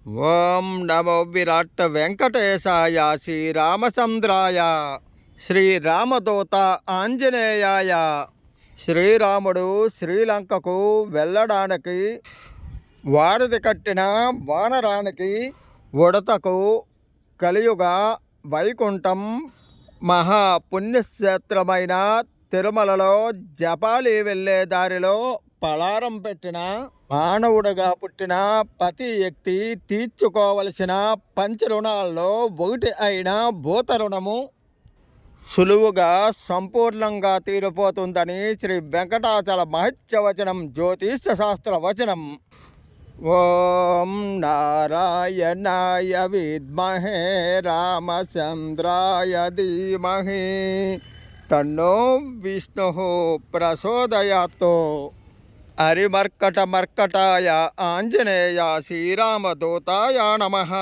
ఓం నమో విరాట్ వెంకటేశాయ శ్రీరామచంద్రాయ శ్రీరామదూత ఆంజనేయాయ. శ్రీరాముడు శ్రీలంకకు వెళ్ళడానికి వారధి కట్టిన వానరానికి ఉడతకు కలియుగ వైకుంఠం మహాపుణ్యక్షేత్రమైన తిరుమలలో జపాలి వెళ్ళే దారిలో పలారం పెట్టిన మానవుడుగా పుట్టిన ప్రతి వ్యక్తి తీర్చుకోవలసిన పంచరుణాల్లో ఒకటి అయిన భూత రుణము సులువుగా సంపూర్ణంగా తీరిపోతుందని శ్రీ వెంకటాచల మహత్యవచనం జ్యోతిష్య శాస్త్ర వచనం. ఓం నారాయణాయ విద్మహే రామచంద్రాయ ధీమహి తన్నో విష్ణు ప్రచోదయాత్. హరిమర్కట మర్కటాయ ఆంజనేయ శ్రీరామదూతాయ నమః.